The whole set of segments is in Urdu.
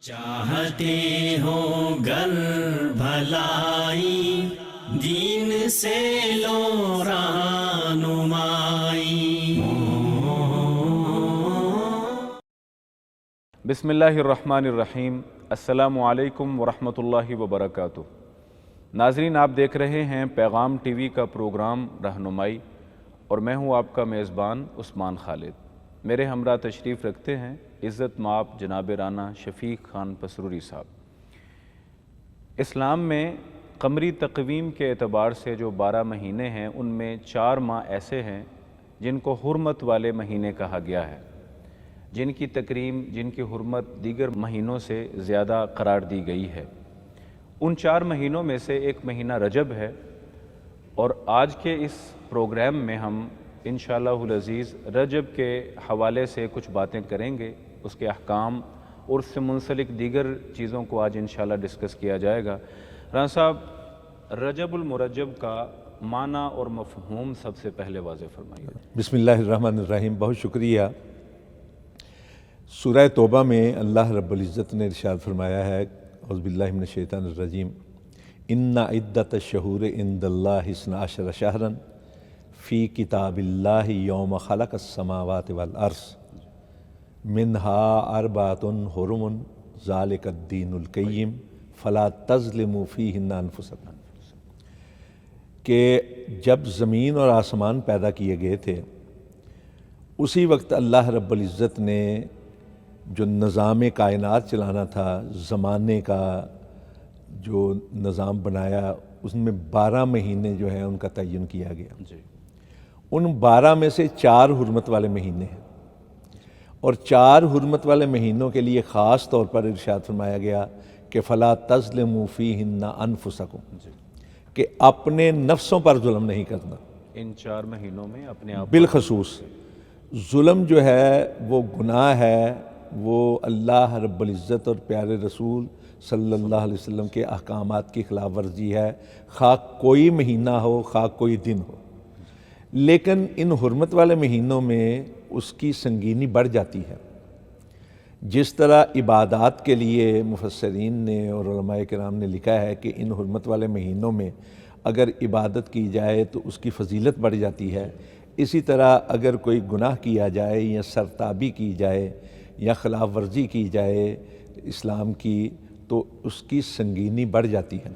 چاہتے ہو گر بھلائی دین سے لو رہنمائی۔ بسم اللہ الرحمن الرحیم۔ السلام علیکم ورحمۃ اللہ وبرکاتہ۔ ناظرین، آپ دیکھ رہے ہیں پیغام ٹی وی کا پروگرام رہنمائی، اور میں ہوں آپ کا میزبان عثمان خالد۔ میرے ہمراہ تشریف رکھتے ہیں عزت مآب جناب رانا شفیق خان پسروری صاحب۔ اسلام میں قمری تقویم کے اعتبار سے جو 12 مہینے ہیں، ان میں 4 ماہ ایسے ہیں جن کو حرمت والے مہینے کہا گیا ہے، جن کی تکریم، جن کی حرمت دیگر مہینوں سے زیادہ قرار دی گئی ہے۔ ان 4 مہینوں میں سے ایک مہینہ رجب ہے، اور آج کے اس پروگرام میں ہم انشاءاللہ العزیز رجب کے حوالے سے کچھ باتیں کریں گے، اس کے احکام اور اس سے منسلک دیگر چیزوں کو آج انشاءاللہ ڈسکس کیا جائے گا۔ رانا صاحب، رجب المرجب کا معنی اور مفہوم سب سے پہلے واضح فرمائیے۔ بسم اللہ الرحمن الرحیم۔ بہت شکریہ۔ سورہ توبہ میں اللہ رب العزت نے ارشاد فرمایا ہے، اعوذ باللہ من الشیطان الرجیم، ان عدۃ الشہور عند اللہ 12 شہرا فی کتاب اللہ یوم خلق السماوات والارض منہا اربعۃ حرم ذالک الدین القیم فلا تظلموا فیہن انفسکم، کہ جب زمین اور آسمان پیدا کیے گئے تھے اسی وقت اللہ رب العزت نے جو نظام کائنات چلانا تھا، زمانے کا جو نظام بنایا، اس میں 12 مہینے جو ہیں ان کا تعین کیا گیا۔ ان 12 میں سے 4 حرمت والے مہینے ہیں، اور 4 حرمت والے مہینوں کے لیے خاص طور پر ارشاد فرمایا گیا کہ فلا تظلموا فیہن انفسکم، کہ اپنے نفسوں پر ظلم نہیں کرنا۔ ان 4 مہینوں میں اپنے آپ بالخصوص ظلم جو ہے وہ گناہ ہے، وہ اللہ رب العزت اور پیارے رسول صلی اللہ علیہ وسلم کے احکامات کی خلاف ورزی ہے، خواہ کوئی مہینہ ہو، خواہ کوئی دن ہو۔ لیکن ان حرمت والے مہینوں میں اس کی سنگینی بڑھ جاتی ہے۔ جس طرح عبادات کے لیے مفسرین نے اور علماء کرام نے لکھا ہے کہ ان حرمت والے مہینوں میں اگر عبادت کی جائے تو اس کی فضیلت بڑھ جاتی ہے، اسی طرح اگر کوئی گناہ کیا جائے یا سرتابی کی جائے یا خلاف ورزی کی جائے اسلام کی تو اس کی سنگینی بڑھ جاتی ہے۔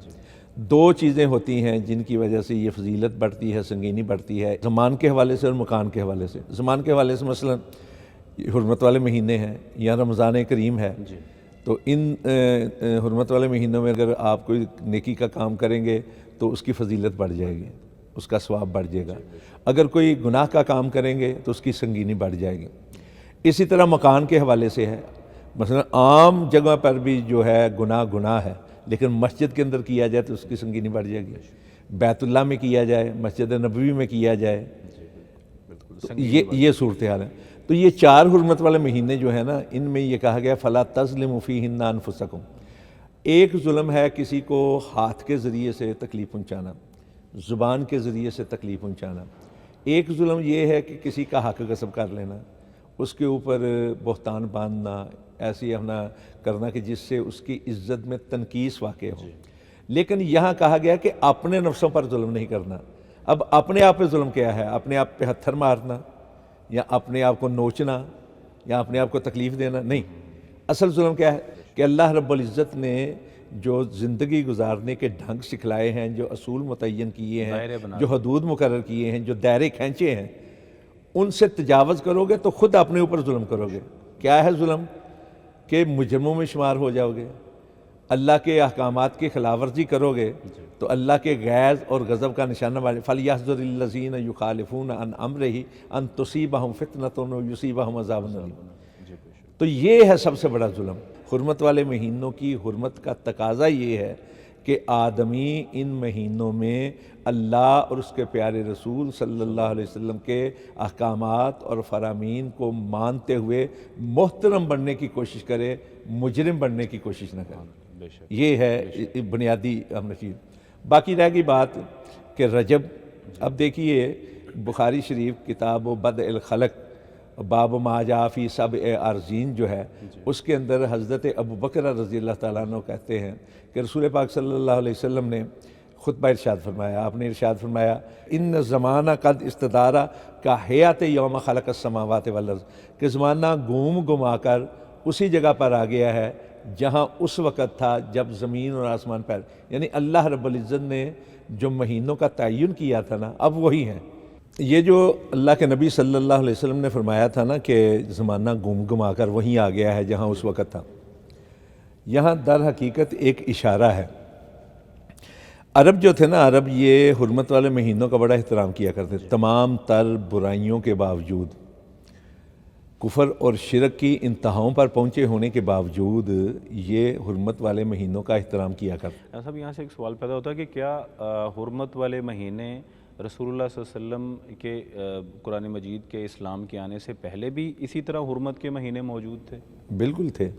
2 چیزیں ہوتی ہیں جن کی وجہ سے یہ فضیلت بڑھتی ہے، سنگینی بڑھتی ہے، زمان کے حوالے سے اور مکان کے حوالے سے۔ زمان کے حوالے سے مثلا حرمت والے مہینے ہیں یا رمضان کریم ہے، تو ان حرمت والے مہینوں میں اگر آپ کوئی نیکی کا کام کریں گے تو اس کی فضیلت بڑھ جائے گی، اس کا ثواب بڑھ جائے گا۔ اگر کوئی گناہ کا کام کریں گے تو اس کی سنگینی بڑھ جائے گی۔ اسی طرح مکان کے حوالے سے ہے، مثلا عام جگہ پر بھی جو ہے گناہ ہے، لیکن مسجد کے اندر کیا جائے تو اس کی سنگینی بڑھ جائے گی۔ بیت اللہ میں کیا جائے، مسجد نبوی میں کیا جائے، تو یہ صورتحال ہے۔ تو یہ 4 حرمت والے مہینے جو ہیں نا، ان میں یہ کہا گیا فلا تظلموا فیہن انفسکم۔ ایک ظلم ہے کسی کو ہاتھ کے ذریعے سے تکلیف پہنچانا، زبان کے ذریعے سے تکلیف پہنچانا۔ ایک ظلم یہ ہے کہ کسی کا حق غصب کر لینا، اس کے اوپر بہتان باندھنا، ایسی اپنا کرنا کہ جس سے اس کی عزت میں تنقیص واقع ہو۔ لیکن یہاں کہا گیا کہ اپنے نفسوں پر ظلم نہیں کرنا۔ اب اپنے آپ پہ ظلم کیا ہے؟ اپنے آپ پہ پتھر مارنا یا اپنے آپ کو نوچنا یا اپنے آپ کو تکلیف دینا نہیں۔ اصل ظلم کیا ہے کہ اللہ رب العزت نے جو زندگی گزارنے کے ڈھنگ سکھلائے ہیں، جو اصول متعین کیے ہیں، جو حدود مقرر کیے ہیں، جو دائرے کھینچے ہیں، ان سے تجاوز کرو گے تو خود اپنے اوپر ظلم کرو گے۔ کیا ہے ظلم؟ کہ مجرموں میں شمار ہو جاؤ گے، اللہ کے احکامات کی خلاف ورزی کرو گے تو اللہ کے غیظ اور غضب کا نشانہ بن فَلْيَحْذَرِ الَّذِينَ يُخَالِفُونَ عَنْ أَمْرِهِ أَن تُصِيبَهُمْ فِتْنَةٌ أَوْ يُصِيبَهُمْ عَذَابٌ أَلِيمٌ۔ تو یہ ہے سب سے بڑا ظلم۔ حرمت والے مہینوں کی حرمت کا تقاضا یہ ہے کہ آدمی ان مہینوں میں اللہ اور اس کے پیارے رسول صلی اللہ علیہ وسلم کے احکامات اور فرامین کو مانتے ہوئے محترم بننے کی کوشش کرے، مجرم بننے کی کوشش نہ کرے۔ یہ ہے بنیادی چیز۔ باقی رہ گئی بات کہ رجب، اب دیکھیے بخاری شریف کتاب و بدء الخلق باب ما جاء فی سبع ارضین جو ہے اس کے اندر حضرت ابو بکر رضی اللہ تعالیٰ عنہ کہتے ہیں کہ رسول پاک صلی اللہ علیہ وسلم نے خطبہ ارشاد فرمایا، آپ نے ارشاد فرمایا ان زمانہ قد استدارہ کا حیات یوم خلق السماوات والارض، کہ زمانہ گھوم گھما کر اسی جگہ پر آ گیا ہے جہاں اس وقت تھا جب زمین اور آسمان پر، یعنی اللہ رب العزت نے جو مہینوں کا تعین کیا تھا نا اب وہی ہیں۔ یہ جو اللہ کے نبی صلی اللہ علیہ وسلم نے فرمایا تھا نا کہ زمانہ گھوم گھما کر وہیں آ گیا ہے جہاں اس وقت تھا، یہاں در حقیقت ایک اشارہ ہے۔ عرب جو تھے نا، عرب یہ حرمت والے مہینوں کا بڑا احترام کیا کرتے تھے، تمام تر برائیوں کے باوجود، کفر اور شرک کی انتہاؤں پر پہنچے ہونے کے باوجود یہ حرمت والے مہینوں کا احترام کیا کرتے۔ صاحب یہاں سے ایک سوال پیدا ہوتا ہے کہ کیا حرمت والے مہینے رسول اللہ صلی اللہ علیہ وسلم کے قرآن مجید کے اسلام کے آنے سے پہلے بھی اسی طرح حرمت کے مہینے موجود تھے؟ بالکل تھے۔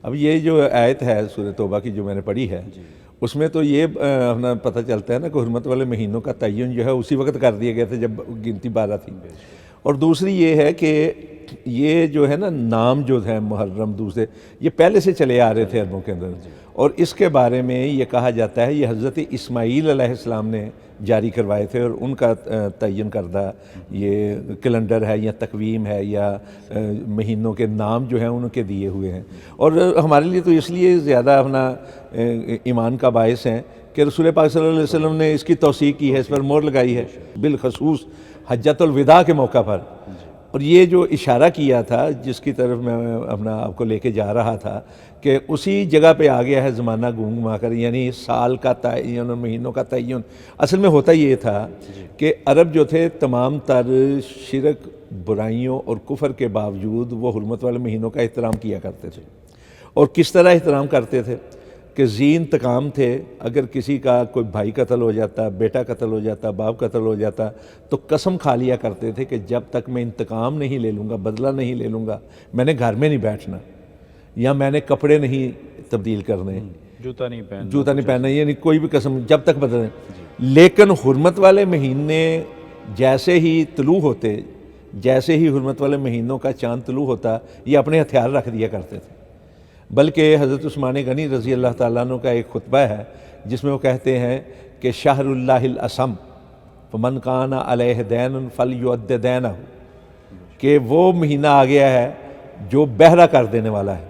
اب یہ جو آیت ہے سورہ توبہ کی جو میں نے پڑھی ہے اس میں تو یہ ہمیں پتہ چلتا ہے نا کہ حرمت والے مہینوں کا تعین جو ہے اسی وقت کر دیا گیا تھا جب گنتی 12 تھی۔ اور دوسری یہ ہے کہ یہ جو ہے نا نام جو ہے محرم دوسرے یہ پہلے سے چلے آ رہے تھے عربوں کے اندر، اور اس کے بارے میں یہ کہا جاتا ہے یہ حضرت اسماعیل علیہ السلام نے جاری کروائے تھے، اور ان کا تعین کردہ یہ کیلنڈر ہے یا تقویم ہے یا مہینوں کے نام جو ہیں ان کے دیے ہوئے ہیں۔ اور ہمارے لیے تو اس لیے زیادہ اپنا ایمان کا باعث ہیں کہ رسول پاک صلی اللہ علیہ وسلم نے اس کی توثیق کی ہے، اس پر مہر لگائی ہے بالخصوص حجۃ الوداع کے موقع پر۔ اور یہ جو اشارہ کیا تھا جس کی طرف میں اپنا آپ کو لے کے جا رہا تھا کہ اسی جگہ پہ آ گیا ہے زمانہ گھوم گھما کر، یعنی سال کا تعین اور مہینوں کا تعین۔ اصل میں ہوتا یہ تھا کہ عرب جو تھے تمام تر شرک، برائیوں اور کفر کے باوجود وہ حرمت والے مہینوں کا احترام کیا کرتے تھے۔ اور کس طرح احترام کرتے تھے کہ ذی انتقام تھے، اگر کسی کا کوئی بھائی قتل ہو جاتا، بیٹا قتل ہو جاتا، باپ قتل ہو جاتا تو قسم کھا لیا کرتے تھے کہ جب تک میں انتقام نہیں لے لوں گا، بدلہ نہیں لے لوں گا، میں نے گھر میں نہیں بیٹھنا، یا میں نے کپڑے نہیں تبدیل کرنے، جوتا نہیں پہننا، یعنی کوئی بھی قسم جب تک بدلے۔ لیکن حرمت والے مہینے جیسے ہی طلوع ہوتے، جیسے ہی حرمت والے مہینوں کا چاند طلوع ہوتا یہ اپنے ہتھیار رکھ دیا کرتے تھے۔ بلکہ حضرت عثمان غنی رضی اللہ تعالیٰ عنہ کا ایک خطبہ ہے جس میں وہ کہتے ہیں کہ شہر اللہ الاسم فمن کان علیہ دین فلیؤد دینہ، کہ وہ مہینہ آ گیا ہے جو بہرا کر دینے والا ہے۔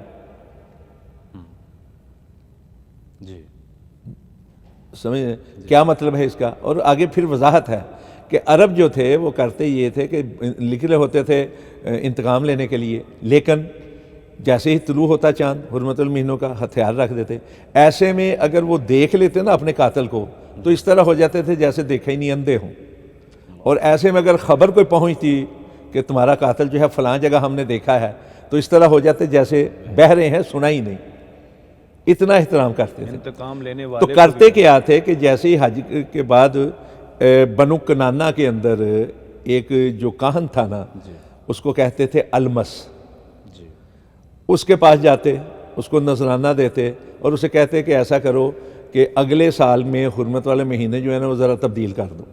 سمجھ کیا مطلب ہے اس کا؟ اور آگے پھر وضاحت ہے کہ عرب جو تھے وہ کرتے یہ تھے کہ نکلے ہوتے تھے انتقام لینے کے لیے، لیکن جیسے ہی طلوع ہوتا چاند حرمت المہینوں کا ہتھیار رکھ دیتے۔ ایسے میں اگر وہ دیکھ لیتے نا اپنے قاتل کو تو اس طرح ہو جاتے تھے جیسے دیکھا ہی نہیں، اندھے ہوں۔ اور ایسے میں اگر خبر کوئی پہنچتی کہ تمہارا قاتل جو ہے فلاں جگہ ہم نے دیکھا ہے تو اس طرح ہو جاتے جیسے بہرے ہیں، سنا ہی نہیں، اتنا احترام کرتے تھے۔ انتقام لینے تو والے کرتے کیا تھے کہ جیسے ہی حج کے بعد بنو کنانا کے اندر ایک جو کاہن تھا نا اس کو کہتے تھے المس، اس کے پاس جاتے، اس کو نذرانہ دیتے اور اسے کہتے کہ ایسا کرو کہ اگلے سال میں حرمت والے مہینے جو ہے نا وہ ذرا تبدیل کر دو،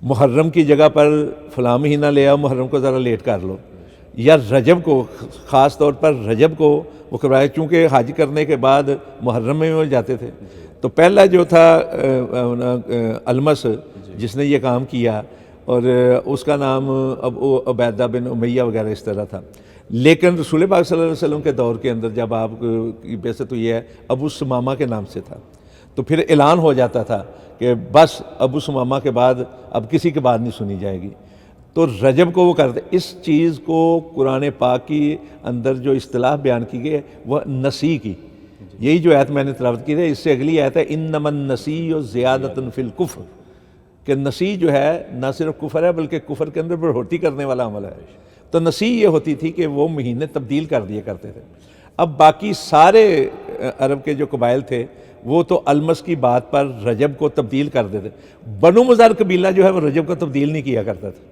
محرم کی جگہ پر فلاں مہینہ لے آؤ، محرم کو ذرا لیٹ کر لو، یا رجب کو، خاص طور پر رجب کو وہ کروائے، چونکہ حج کرنے کے بعد محرم میں وہ جاتے تھے۔ تو پہلا جو تھا المس جس نے یہ کام کیا، اور اس کا نام ابو عبیدہ بن امیہ وغیرہ اس طرح تھا۔ لیکن رسول پاک صلی اللہ علیہ وسلم کے دور کے اندر جب آپ کی بعثت ہوئی ہے ابو سمامہ کے نام سے تھا، تو پھر اعلان ہو جاتا تھا کہ بس ابو سمامہ کے بعد اب کسی کے بعد نہیں سنی جائے گی، تو رجب کو وہ کرتے۔ اس چیز کو قرآن پاک کی اندر جو اصطلاح بیان کی گئی ہے وہ نسی کی، یہی جو آیت میں نے تلاوت کی ہے اس سے اگلی آیت ہے انما النسیء زیادۃ فی الکفر، کہ نسی جو ہے نہ صرف کفر ہے بلکہ کفر کے اندر بڑھوتی کرنے والا عمل ہے۔ تو نسی یہ ہوتی تھی کہ وہ مہینے تبدیل کر دیا کرتے تھے۔ اب باقی سارے عرب کے جو قبائل تھے وہ تو المس کی بات پر رجب کو تبدیل کر دیتے۔ بنو مضر قبیلہ جو ہے وہ رجب کو تبدیل نہیں کیا کرتا تھا،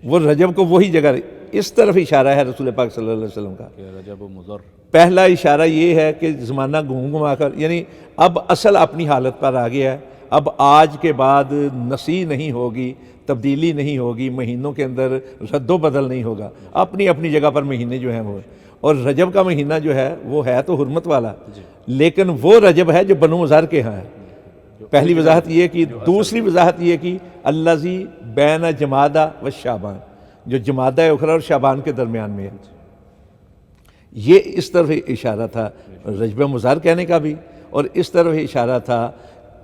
وہ رجب کو وہی جگہ، اس طرف اشارہ ہے رسول پاک صلی اللہ علیہ وسلم کا۔ رجب و مضر، پہلا اشارہ یہ ہے کہ زمانہ گھوم گھما کر، یعنی اب اصل اپنی حالت پر آ گیا ہے، اب آج کے بعد نسیح نہیں ہوگی، تبدیلی نہیں ہوگی، مہینوں کے اندر رد و بدل نہیں ہوگا، اپنی اپنی جگہ پر مہینے جو ہیں وہ، اور رجب کا مہینہ جو ہے وہ ہے تو حرمت والا، لیکن وہ رجب ہے جو بنو مضر کے ہاں ہے۔ پہلی وضاحت یہ کی، دوسری وضاحت یہ کی الذی بین جمادہ و شعبان، جو جمادہ اخری اور شعبان کے درمیان میں ہے۔ یہ اس طرف اشارہ تھا رجب مضر کہنے کا بھی، اور اس طرف اشارہ تھا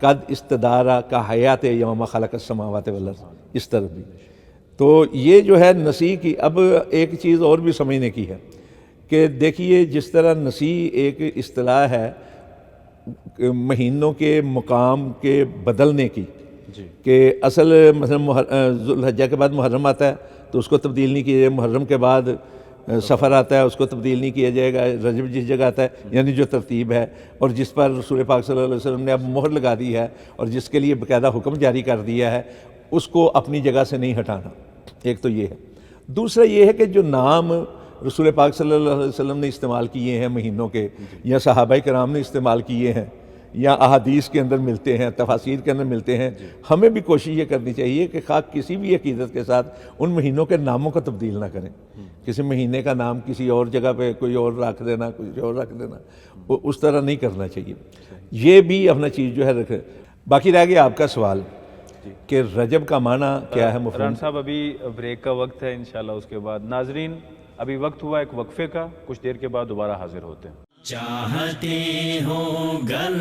قد استدارہ کا حیات یوم خلق السماوات والارض، اس طرف بھی۔ تو یہ جو ہے نسیح کی، اب ایک چیز اور بھی سمجھنے کی ہے کہ دیکھیے جس طرح نسیح ایک اصطلاح ہے مہینوں کے مقام کے بدلنے کی، کہ اصل مثلا ذوالحجہ کے بعد محرم آتا ہے تو اس کو تبدیل نہیں کیا جائے، محرم کے بعد سفر آتا ہے اس کو تبدیل نہیں کیا جائے گا، رجب جس جگہ آتا ہے، یعنی جو ترتیب ہے اور جس پر رسول پاک صلی اللہ علیہ وسلم نے اب مہر لگا دی ہے اور جس کے لیے باقاعدہ حکم جاری کر دیا ہے، اس کو اپنی جگہ سے نہیں ہٹانا۔ ایک تو یہ ہے۔ دوسرا یہ ہے کہ جو نام رسول پاک صلی اللہ علیہ وسلم نے استعمال کیے ہیں مہینوں کے، یا صحابہ کرام نے استعمال کیے ہیں، یا احادیث کے اندر ملتے ہیں، تفاسیر کے اندر ملتے ہیں، ہمیں بھی کوشش یہ کرنی چاہیے کہ خواہ کسی بھی عقیدت کے ساتھ ان مہینوں کے ناموں کو تبدیل نہ کریں۔ کسی مہینے کا نام کسی اور جگہ پہ کوئی اور رکھ دینا، کچھ اور رکھ دینا، اس طرح نہیں کرنا چاہیے۔ یہ بھی اپنا چیز جو ہے رکھیں۔ باقی رہ گیا آپ کا سوال کہ رجب کا معنی کیا ہے مفہوم؟ ران صاحب ابھی بریک کا وقت ہے، انشاءاللہ اس کے بعد ناظرین ابھی وقت ہوا ایک وقفے کا، کچھ دیر کے بعد دوبارہ حاضر ہوتے ہیں۔ چاہتے ہو گر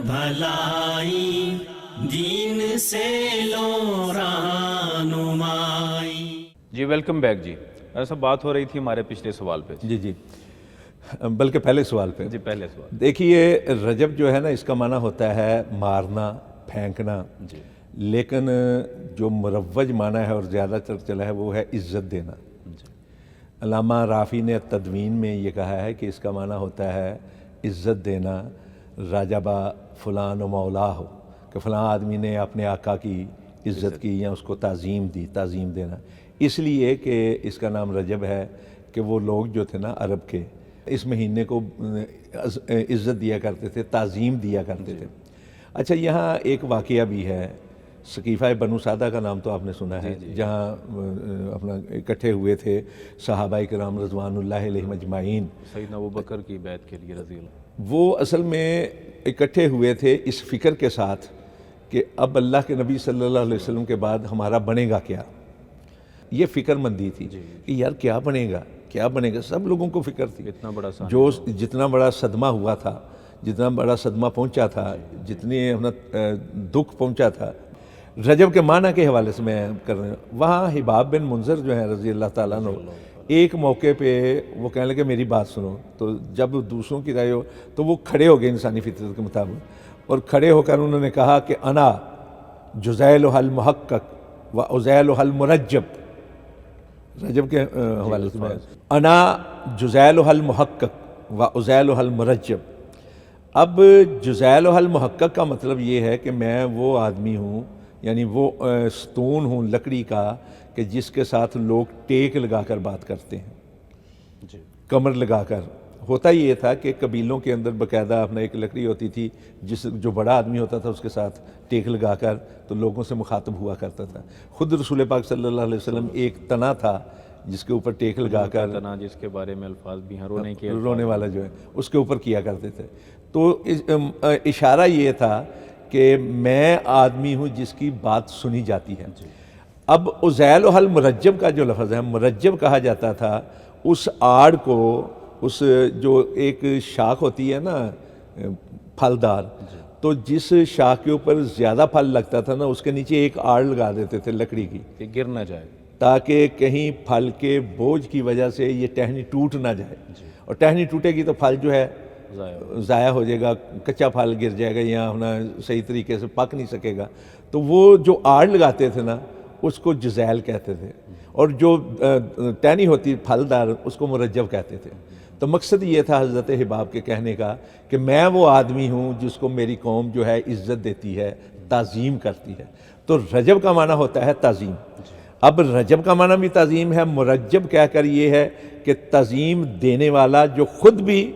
بھلائی دین سے لو رہنمائی۔ جی ویلکم بیک جی۔ ایسا بات ہو رہی تھی ہمارے پچھلے سوال پہ۔ جی بلکہ پہلے سوال پہ۔ جی پہلے سوال۔ دیکھیے رجب جو ہے نا، اس کا معنی ہوتا ہے مارنا، پھینکنا، لیکن جو مروج معنی ہے اور زیادہ تر چلا ہے وہ ہے عزت دینا۔ علامہ رافی نے تدوین میں یہ کہا ہے کہ اس کا معنی ہوتا ہے عزت دینا، راجبہ فلان و مولا ہو، کہ فلاں آدمی نے اپنے آقا کی عزت کی یا اس کو تعظیم دی، تعظیم دینا۔ اس لیے کہ اس کا نام رجب ہے کہ وہ لوگ جو تھے نا عرب کے، اس مہینے کو عزت دیا کرتے تھے، تعظیم دیا کرتے تھے۔ اچھا یہاں ایک واقعہ بھی ہے، سقیفہ بنو سعدہ کا نام تو آپ نے سنا ہے، جہاں اپنا اکٹھے ہوئے تھے صحابہ کرام رضوان اللہ علیہم اجمعین، سیدنا ابوبکر کی بیعت کے لیے رضی اللہ۔ وہ اصل میں اکٹھے ہوئے تھے اس فکر کے ساتھ کہ اب اللہ کے نبی صلی اللہ علیہ وسلم کے بعد ہمارا بنے گا کیا، یہ فکر مندی تھی کہ یار کیا بنے گا، کیا بنے گا، سب لوگوں کو فکر تھی۔ اتنا بڑا جو جتنا بڑا صدمہ ہوا تھا، جتنا بڑا صدمہ پہنچا تھا، جتنی اپنا دکھ پہنچا تھا، رجب کے معنی کے حوالے سے میں کر رہا ہوں۔ وہاں حباب بن منذر جو ہیں رضی اللہ تعالیٰ عنہ، ایک موقع پہ وہ کہنے لگے میری بات سنو، تو جب دوسروں کی رائے ہو تو وہ کھڑے ہو گئے انسانی فطرت کے مطابق، اور کھڑے ہو کر انہوں نے کہا کہ انا جزیلہ المحقق و ازیلہ المرجب۔ رجب کے حوالے سے میں انا جزیلہ المحقق و ازیلہ المرجب۔ اب جزیلہ المحقق کا مطلب یہ ہے کہ میں وہ آدمی ہوں، یعنی وہ ستون ہوں لکڑی کا کہ جس کے ساتھ لوگ ٹیک لگا کر بات کرتے ہیں، کمر لگا کر۔ ہوتا یہ تھا کہ قبیلوں کے اندر باقاعدہ اپنا ایک لکڑی ہوتی تھی، جو بڑا آدمی ہوتا تھا اس کے ساتھ ٹیک لگا کر تو لوگوں سے مخاطب ہوا کرتا تھا۔ خود رسول پاک صلی اللہ علیہ وسلم ایک تنا تھا جس کے اوپر ٹیک لگا کر، تنا جس کے بارے میں الفاظ بھی ہیں، رونے والا جو ہے اس کے اوپر کیا کرتے تھے۔ تو اشارہ یہ تھا کہ میں آدمی ہوں جس کی بات سنی جاتی ہے۔ اب ازیلہ المرجب کا جو لفظ ہے، مرجب کہا جاتا تھا اس آڑ کو، اس جو ایک شاخ ہوتی ہے نا پھلدار، تو جس شاخ کے اوپر زیادہ پھل لگتا تھا نا اس کے نیچے ایک آڑ لگا دیتے تھے لکڑی کی کہ گر نہ جائے، تاکہ کہیں پھل کے بوجھ کی وجہ سے یہ ٹہنی ٹوٹ نہ جائے، اور ٹہنی ٹوٹے گی تو پھل جو ہے ضائع ہو جائے گا، کچا پھل گر جائے گا یا اپنا صحیح طریقے سے پک نہیں سکے گا۔ تو وہ جو آڑ لگاتے تھے نا اس کو جزیل کہتے تھے، اور جو ٹہنی ہوتی پھلدار اس کو مرجب کہتے تھے۔ تو مقصد یہ تھا حضرت حباب کے کہنے کا کہ میں وہ آدمی ہوں جس کو میری قوم جو ہے عزت دیتی ہے، تعظیم کرتی ہے۔ تو رجب کا معنی ہوتا ہے تعظیم۔ اب رجب کا معنی بھی تعظیم ہے، مرجب کہہ کر یہ ہے کہ تعظیم دینے والا جو خود بھی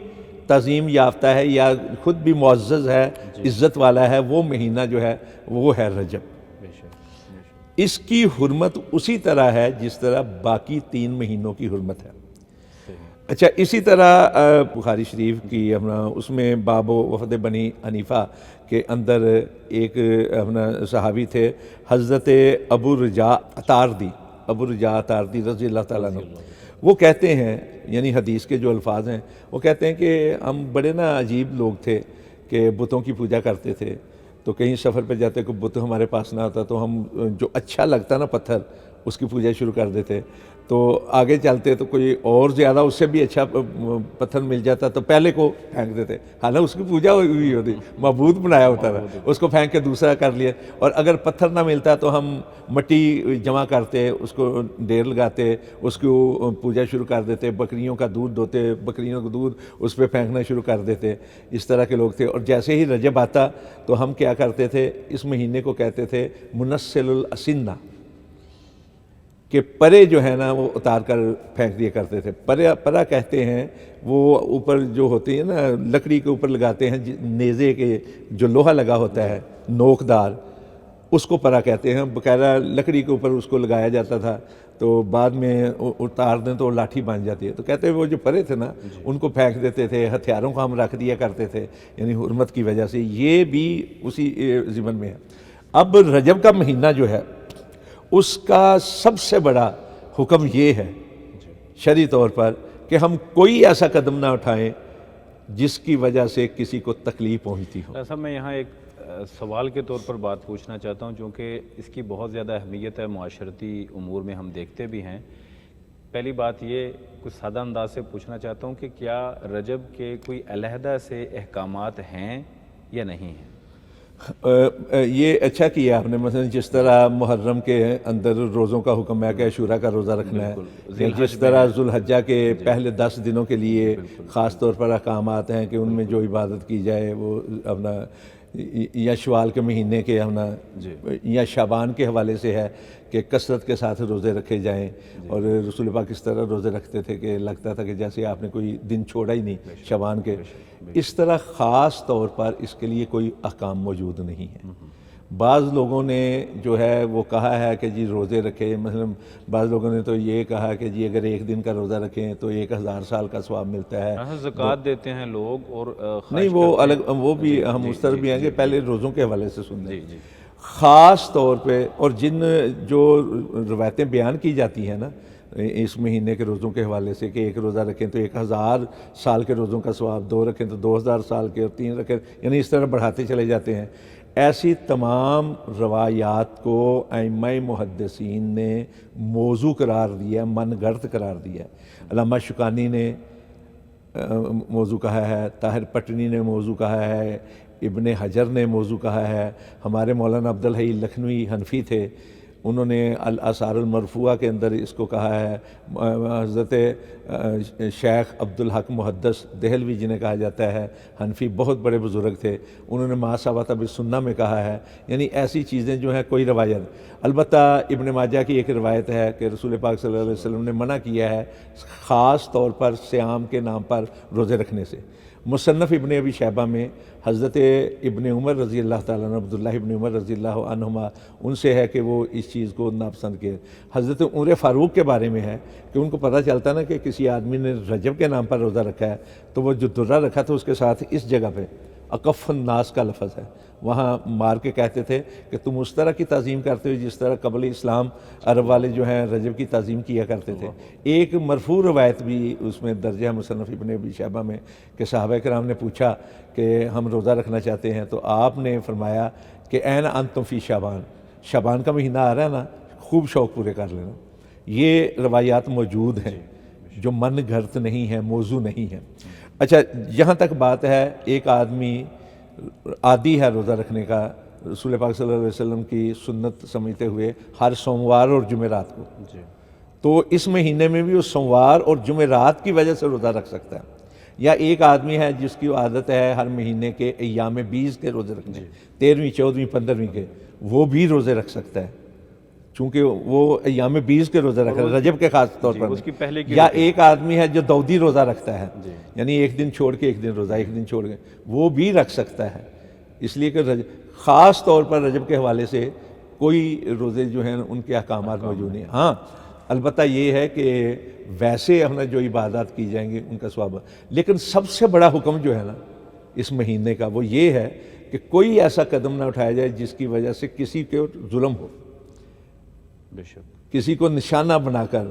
تعظیم یافتہ ہے یا خود بھی معزز ہے، عزت والا ہے، وہ مہینہ جو ہے وہ ہے رجب۔ بے شک، بے شک۔ اس کی حرمت اسی طرح ہے جس طرح باقی 3 مہینوں کی حرمت ہے۔ اچھا، اسی طرح بخاری شریف کی اپنا اس میں باب وفد بنی حنیفہ کے اندر ایک اپنا صحابی تھے حضرت ابو رجاء عطاردی رضی اللہ تعالیٰ عنہ۔ وہ کہتے ہیں، یعنی حدیث کے جو الفاظ ہیں، وہ کہتے ہیں کہ ہم بڑے عجیب لوگ تھے کہ بتوں کی پوجا کرتے تھے، تو کہیں سفر پہ جاتے کوئی بت ہمارے پاس نہ آتا تو ہم جو اچھا لگتا نا پتھر اس کی پوجا شروع کر دیتے، تو آگے چلتے تو کوئی اور زیادہ اس سے بھی اچھا پتھر مل جاتا تو پہلے کو پھینک دیتے، حالانکہ اس کی پوجا ہوئی ہوتی، معبود بنایا ہوتا تھا، اس کو پھینک کے دوسرا کر لیا۔ اور اگر پتھر نہ ملتا تو ہم مٹی جمع کرتے، اس کو ڈھیر لگاتے، اس کو پوجا شروع کر دیتے، بکریوں کا دودھ دوتے، بکریوں کا دودھ اس پہ پھینکنا شروع کر دیتے۔ اس طرح کے لوگ تھے۔ اور جیسے ہی رجب آتا تو ہم کیا کرتے تھے، اس مہینے کو کہتے تھے منسل الاسنہ، کہ پرے جو ہے نا وہ اتار کر پھینک دیا کرتے تھے۔ پرا کہتے ہیں وہ اوپر جو ہوتی ہے نا لکڑی کے اوپر لگاتے ہیں، نیزے کے جو لوہا لگا ہوتا ہے نوکدار، اس کو پرا کہتے ہیں۔ باقاعدہ لکڑی کے اوپر اس کو لگایا جاتا تھا، تو بعد میں اتار دیں تو لاٹھی بن جاتی ہے۔ تو کہتے ہیں وہ جو پرے تھے نا ان کو پھینک دیتے تھے، ہتھیاروں کو ہم رکھ دیا کرتے تھے، یعنی حرمت کی وجہ سے۔ یہ بھی اسی ضمن میں ہے۔ اب رجب کا مہینہ جو ہے اس کا سب سے بڑا حکم یہ ہے شرعی طور پر کہ ہم کوئی ایسا قدم نہ اٹھائیں جس کی وجہ سے کسی کو تکلیف پہنچتی ہو۔ صاحب میں یہاں ایک سوال کے طور پر بات پوچھنا چاہتا ہوں، چونکہ اس کی بہت زیادہ اہمیت ہے، معاشرتی امور میں ہم دیکھتے بھی ہیں۔ پہلی بات یہ کچھ سادہ انداز سے پوچھنا چاہتا ہوں کہ کیا رجب کے کوئی علیحدہ سے احکامات ہیں یا نہیں ہیں؟ یہ اچھا کیا آپ نے، مثلا جس طرح محرم کے اندر روزوں کا حکم ہے کہ عاشوراء کا روزہ رکھنا ہے، جس طرح ذوالحجہ کے پہلے 10 دنوں کے لیے خاص طور پر احکامات ہیں کہ ان میں جو عبادت کی جائے وہ اپنا یا شوال کے مہینے کے اپنا یا شعبان کے حوالے سے ہے کہ کثرت کے ساتھ روزے رکھے جائیں۔ اور رسول پاک اس طرح روزے رکھتے تھے کہ لگتا تھا کہ جیسے آپ نے کوئی دن چھوڑا ہی نہیں شعبان کے۔ اس طرح خاص طور پر اس کے لیے کوئی احکام موجود نہیں ہے۔ بعض لوگوں نے جو ہے وہ کہا ہے کہ جی روزے رکھے، مثلا بعض لوگوں نے تو یہ کہا کہ جی اگر ایک دن کا روزہ رکھیں تو 1000 سال کا ثواب ملتا ہے۔ زکوٰۃ دیتے ہیں لوگ اور نہیں وہ الگ، وہ بھی ہم اس طرح بھی ہیں کہ پہلے روزوں کے حوالے سے سن لیں۔ خاص طور پہ اور جن جو روایتیں بیان کی جاتی ہیں نا اس مہینے کے روزوں کے حوالے سے کہ ایک روزہ رکھیں تو 1000 سال کے روزوں کا ثواب، 2 رکھیں تو 2000 سال کے، اور 3 رکھیں، یعنی اس طرح بڑھاتے چلے جاتے ہیں۔ ایسی تمام روایات کو ائمہ محدثین نے موضوع قرار دیا، من گھڑت قرار دیا۔ علامہ شوکانی نے موضوع کہا ہے، طاہر پٹنی نے موضوع کہا ہے، ابن حجر نے موضوع کہا ہے، ہمارے مولانا عبدالحی لکھنوی حنفی تھے، انہوں نے الآثار المرفوعہ کے اندر اس کو کہا ہے۔ حضرت شیخ عبدالحق محدث دہلوی جنہیں کہا جاتا ہے، حنفی بہت بڑے بزرگ تھے، انہوں نے ما ثبت بالسنہ میں کہا ہے۔ یعنی ایسی چیزیں جو ہیں کوئی روایت، البتہ ابن ماجہ کی ایک روایت ہے کہ رسول پاک صلی اللہ علیہ وسلم نے منع کیا ہے خاص طور پر صیام کے نام پر روزے رکھنے سے۔ مصنف ابن ابی شیبہ میں حضرت ابن عمر رضی اللہ تعالیٰ عنہ، عبداللہ ابن عمر رضی اللہ عنہما، ان سے ہے کہ وہ اس چیز کو ناپسند کیے۔ حضرت عمر فاروق کے بارے میں ہے کہ ان کو پتہ چلتا نا کہ کسی آدمی نے رجب کے نام پر روزہ رکھا ہے تو وہ جو درہ رکھا تھا اس کے ساتھ اس جگہ پہ اکف الناس کا لفظ ہے، وہاں مار کے کہتے تھے کہ تم اس طرح کی تعظیم کرتے ہو جس طرح قبل اسلام عرب والے جو ہیں رجب کی تعظیم کیا کرتے تھے۔ ایک مرفوع روایت بھی اس میں درج ہے مصنف ابن ابی شیبہ میں کہ صحابہ کرام نے پوچھا کہ ہم روزہ رکھنا چاہتے ہیں تو آپ نے فرمایا کہ این انتم فی شعبان، شعبان کا مہینہ آ رہا ہے نا، خوب شوق پورے کر لینا۔ یہ روایات موجود ہیں جو من گھڑت نہیں ہیں، موضوع نہیں ہیں۔ اچھا، یہاں تک بات ہے ایک آدمی عادی ہے روزہ رکھنے کا، رسول پاک صلی اللہ علیہ وسلم کی سنت سمجھتے ہوئے ہر سوموار اور جمعرات کو، تو اس مہینے میں بھی وہ سوموار اور جمعرات کی وجہ سے روزہ رکھ سکتا ہے۔ یا ایک آدمی ہے جس کی عادت ہے ہر مہینے کے ایام 20 کے روزے رکھنے، 13ویں 14ویں 15ویں کے، وہ بھی روزے رکھ سکتا ہے۔ چونکہ وہ ایام 20 کے روزہ رکھ رہا ہے رجب کے خاص طور پر اس کی پہلے کی یا ایک آدمی ہے جو دودی روزہ رکھتا ہے جی۔ یعنی ایک دن چھوڑ کے ایک دن روزہ، ایک دن چھوڑ کے، وہ بھی رکھ سکتا ہے، اس لیے کہ خاص طور پر رجب کے حوالے سے کوئی روزے جو ہیں ان کے احکامات موجود نہیں ہیں۔ ہاں البتہ یہ ہے کہ ویسے ہم نے جو عبادات کی جائیں گی ان کا ثواب، لیکن سب سے بڑا حکم جو ہے نا اس مہینے کا وہ یہ ہے کہ کوئی ایسا قدم نہ اٹھایا جائے جس کی وجہ سے کسی کے ظلم ہو، بے شک، کسی کو نشانہ بنا کر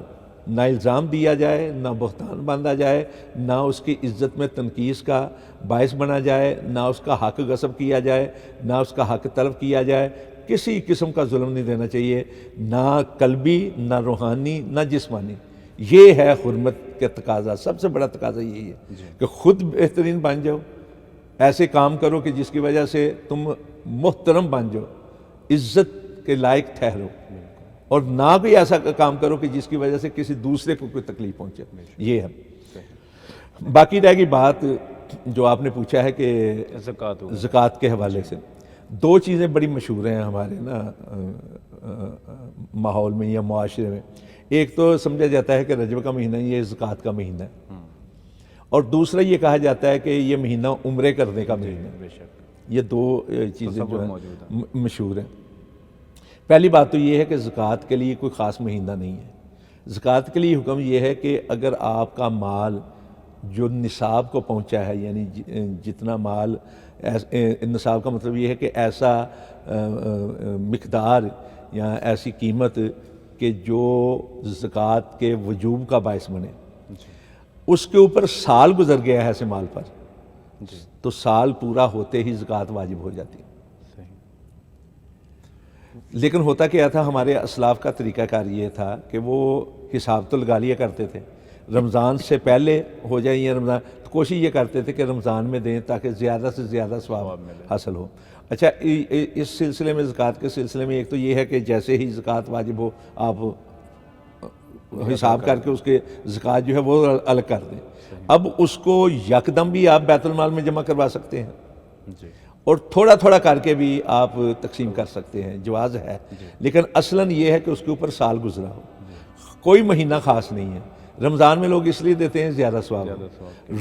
نہ الزام دیا جائے، نہ بہتان باندھا جائے، نہ اس کی عزت میں تنقیص کا باعث بنا جائے، نہ اس کا حق غصب کیا جائے، نہ اس کا حق طلب کیا جائے، کسی قسم کا ظلم نہیں دینا چاہیے، نہ قلبی، نہ روحانی، نہ جسمانی۔ یہ ہے حرمت کے تقاضا، سب سے بڑا تقاضا یہی ہے کہ خود بہترین بن جاؤ، ایسے کام کرو کہ جس کی وجہ سے تم محترم بن جاؤ، عزت کے لائق ٹھہرو، اور نہ کوئی ایسا کام کرو کہ جس کی وجہ سے کسی دوسرے کو کوئی تکلیف پہنچے۔ یہ ہے۔ باقی رہ گئی بات جو آپ نے پوچھا ہے کہ زکوٰۃ کے حوالے سے، دو چیزیں بڑی مشہور ہیں ہمارے نا ماحول میں یا معاشرے میں۔ ایک تو سمجھا جاتا ہے کہ رجب کا مہینہ یہ زکوٰۃ کا مہینہ ہے، اور دوسرا یہ کہا جاتا ہے کہ یہ مہینہ عمرے کرنے کا مہینہ ہے۔ یہ دو چیزیں جو ہیں مشہور ہیں۔ پہلی بات تو یہ ہے کہ زکوٰۃ کے لیے کوئی خاص مہینہ نہیں ہے۔ زکوٰۃ کے لیے حکم یہ ہے کہ اگر آپ کا مال جو نصاب کو پہنچا ہے، یعنی جتنا مال، نصاب کا مطلب یہ ہے کہ ایسا مقدار یا ایسی قیمت کہ جو زکوٰۃ کے وجوب کا باعث بنے، اس کے اوپر سال گزر گیا ہے ایسے مال پر، تو سال پورا ہوتے ہی زکوٰۃ واجب ہو جاتی ہے۔ لیکن ہوتا کیا تھا، ہمارے اسلاف کا طریقہ کار یہ تھا کہ وہ حساب تو لگا لیا کرتے تھے، رمضان سے پہلے ہو جائے یا رمضان، تو کوشش یہ کرتے تھے کہ رمضان میں دیں تاکہ زیادہ سے زیادہ ثواب حاصل ہو۔ اچھا، اس سلسلے میں زکوٰۃ کے سلسلے میں ایک تو یہ ہے کہ جیسے ہی زکوٰۃ واجب ہو آپ حساب کر کے اس کے زکوٰۃ جو ہے وہ الگ کر دیں۔ اب اس کو یکدم بھی آپ بیت المال میں جمع کروا سکتے ہیں، اور تھوڑا تھوڑا کر کے بھی آپ تقسیم کر سکتے ہیں، جواز ہے، لیکن اصلاً یہ ہے کہ اس کے اوپر سال گزرا ہو۔ کوئی مہینہ خاص نہیں ہے۔ رمضان میں لوگ اس لیے دیتے ہیں زیادہ ثواب،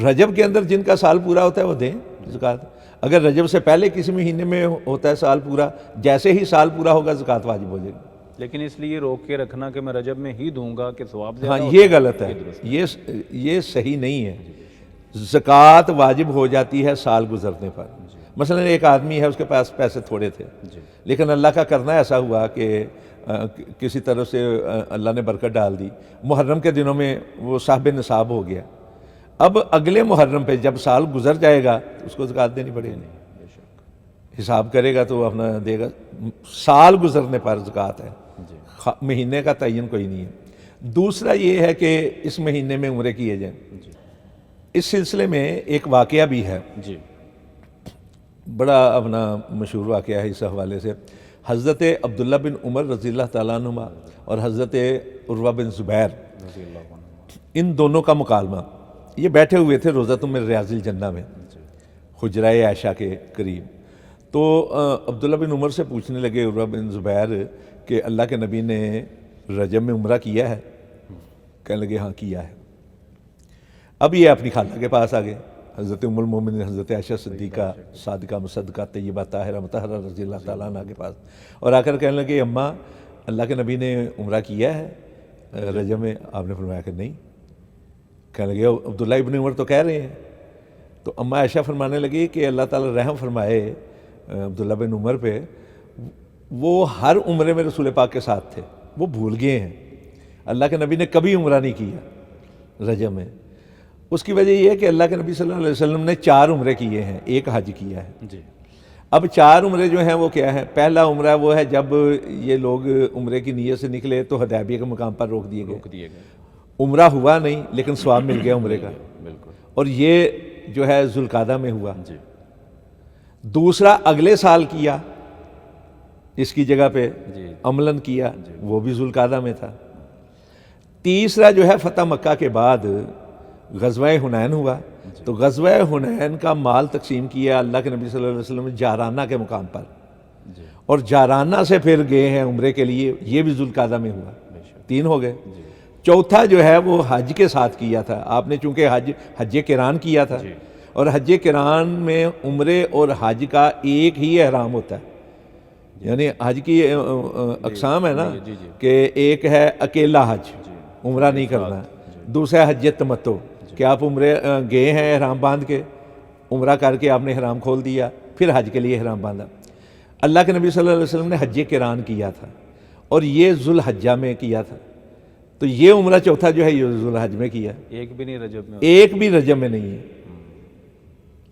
رجب کے اندر جن کا سال پورا ہوتا ہے وہ دیں زکوٰۃ۔ اگر رجب سے پہلے کسی مہینے میں ہوتا ہے سال پورا، جیسے ہی سال پورا ہوگا زکوٰۃ واجب ہو جائے گی۔ لیکن اس لیے روک کے رکھنا کہ میں رجب میں ہی دوں گا کہ ثواب زیادہ ہاں، یہ غلط ہے، یہ صحیح نہیں ہے۔ زکوٰۃ واجب ہو جاتی ہے سال گزرنے پر۔ مثلا ایک آدمی ہے، اس کے پاس پیسے تھوڑے تھے، لیکن اللہ کا کرنا ایسا ہوا کہ کسی طرح سے اللہ نے برکت ڈال دی، محرم کے دنوں میں وہ صاحب نصاب ہو گیا۔ اب اگلے محرم پہ جب سال گزر جائے گا تو اس کو زکوٰۃ دینی پڑے گی، حساب کرے گا تو اپنا دے گا۔ سال گزرنے پر زکوٰۃ ہے، مہینے کا تعین کوئی نہیں ہے۔ دوسرا یہ ہے کہ اس مہینے میں عمرے کیے جائیں۔ اس سلسلے میں ایک واقعہ بھی ہے، بڑا اپنا مشہور واقعہ ہے اس حوالے سے۔ حضرت عبداللہ بن عمر رضی اللہ تعالیٰ عنہما اور حضرت عروہ بن زبیر، ان دونوں کا مکالمہ، یہ بیٹھے ہوئے تھے روضۃ من ریاض الجنہ میں، حجرہ عائشہ کے قریب۔ تو عبداللہ بن عمر سے پوچھنے لگے عروہ بن زبیر کہ اللہ کے نبی نے رجب میں عمرہ کیا ہے؟ کہنے لگے ہاں کیا ہے۔ اب یہ اپنی خالہ کے پاس آ گئے، حضرت ام المومنین حضرت عائشہ صدیقہ صادقہ مصدقہ طیبہ طاہرہ مطہرہ رضی اللہ تعالیٰ عنہ کے پاس، اور آ کر کہنے لگے اماں اللہ کے نبی نے عمرہ کیا ہے رجب میں؟ آپ نے فرمایا کہ نہیں۔ کہنے لگے عبداللہ ابن عمر تو کہہ رہے ہیں۔ تو اماں عائشہ فرمانے لگی کہ اللہ تعالیٰ رحم فرمائے عبداللہ بن عمر پہ، وہ ہر عمرے میں رسول پاک کے ساتھ تھے، وہ بھول گئے ہیں، اللہ کے نبی نے کبھی عمرہ نہیں کیا رجب میں۔ اس کی وجہ یہ ہے کہ اللہ کے نبی صلی اللہ علیہ وسلم نے 4 عمرے کیے ہیں، ایک حج کیا ہے۔ اب 4 عمرے جو ہیں وہ کیا ہے؟ پہلا عمرہ وہ ہے جب یہ لوگ عمرے کی نیت سے نکلے تو حدیبیہ کے مقام پر روک دیے گئے، عمرہ ہوا نہیں لیکن ثواب مل گیا عمرے کا، اور یہ جو ہے ذوالقعدہ میں ہوا۔ دوسرا اگلے سال کیا اس کی جگہ پہ عملاً کیا، وہ بھی ذوالقعدہ میں تھا۔ تیسرا جو ہے فتح مکہ کے بعد غزوہ حنین ہوا، تو غزوہ حنین کا مال تقسیم کیا اللہ کے نبی صلی اللہ علیہ وسلم جارانہ کے مقام پر، اور جارانہ سے پھر گئے ہیں عمرے کے لیے، یہ بھی ذوالقعدہ میں ہوا، 3 ہو گئے۔ چوتھا جو ہے وہ حج کے ساتھ کیا تھا آپ نے، چونکہ حج قران کیا تھا، اور حج قران میں عمرے اور حج کا ایک ہی احرام ہوتا ہے، یعنی حج کی اقسام ہے نا کہ ایک ہے اکیلا حج، عمرہ نہیں کرنا، دوسرا حج تمتع کہ آپ عمرے گئے ہیں احرام باندھ کے، عمرہ کر کے آپ نے احرام کھول دیا، پھر حج کے لیے احرام باندھا۔ اللہ کے نبی صلی اللہ علیہ وسلم نے حج قران کیا تھا اور یہ ذوالحجہ میں کیا تھا، تو یہ عمرہ چوتھا جو ہے یہ ذوالحج میں کیا، ایک بھی نہیں رجب میں، ایک بھی رجب میں نہیں ہے۔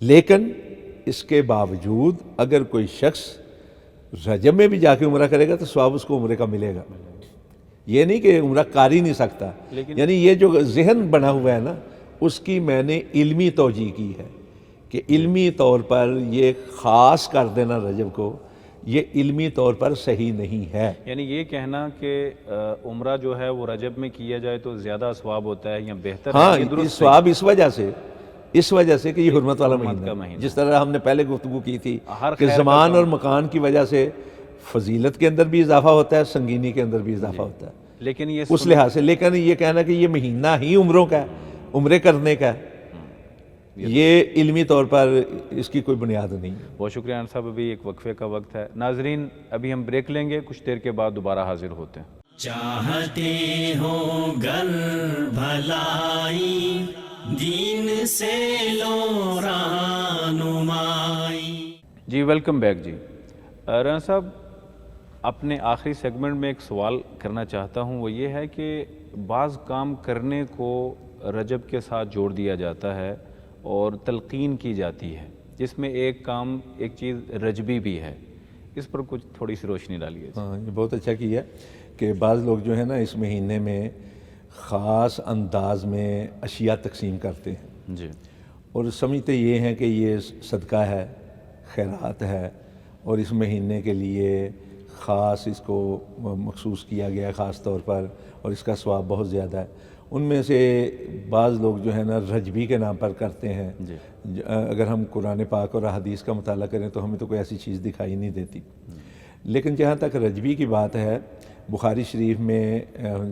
لیکن اس کے باوجود اگر کوئی شخص رجب میں بھی جا کے عمرہ کرے گا تو ثواب اس کو عمرے کا ملے گا، یہ نہیں کہ عمرہ کر ہی نہیں سکتا، یعنی یہ جو ذہن بنا ہوا ہے نا، اس کی میں نے علمی توجیہ کی ہے کہ علمی طور پر یہ خاص کر دینا رجب کو، یہ علمی طور پر صحیح نہیں ہے۔ یعنی یہ کہنا کہ عمرہ جو ہے وہ رجب میں کیا جائے تو زیادہ ثواب ہوتا ہے یا بہتر ہاں، ہے، یہ درست ثواب اس وجہ سے کہ یہ حرمت والا مہینہ ہے، جس طرح ہم نے پہلے گفتگو کی تھی کہ زمان اور مکان کی وجہ سے فضیلت کے اندر بھی اضافہ ہوتا ہے، سنگینی کے اندر بھی اضافہ ہوتا ہے، لیکن یہ اس لحاظ سے۔ لیکن یہ کہنا کہ یہ مہینہ ہی عمروں کا ہے، عمرے کرنے کا ہے، یہ علمی طور پر اس کی کوئی بنیاد نہیں ہے۔ بہت شکریہ انس صاحب، ابھی ایک وقفے کا وقت ہے۔ ناظرین ابھی ہم بریک لیں گے، کچھ دیر کے بعد دوبارہ حاضر ہوتے ہیں۔ چاہتے ہو گر بھلائی دین سے لو رہنمائی۔ جی ویلکم بیک۔ جی رانا صاحب، اپنے آخری سیگمنٹ میں ایک سوال کرنا چاہتا ہوں، وہ یہ ہے کہ بعض کام کرنے کو رجب کے ساتھ جوڑ دیا جاتا ہے اور تلقین کی جاتی ہے، جس میں ایک کام ایک چیز رجبی بھی ہے، اس پر کچھ تھوڑی سی روشنی ڈالیے۔ ہاں، یہ بہت اچھا کیا کہ بعض لوگ جو ہے نا اس مہینے میں خاص انداز میں اشیاء تقسیم کرتے ہیں جی، اور سمجھتے یہ ہیں کہ یہ صدقہ ہے، خیرات ہے، اور اس مہینے کے لیے خاص اس کو مخصوص کیا گیا ہے خاص طور پر، اور اس کا ثواب بہت زیادہ ہے۔ ان میں سے بعض لوگ جو ہے نا رجبی کے نام پر کرتے ہیں۔ اگر ہم قرآن پاک اور احادیث کا مطالعہ کریں تو ہمیں تو کوئی ایسی چیز دکھائی نہیں دیتی، لیکن جہاں تک رجبی کی بات ہے، بخاری شریف میں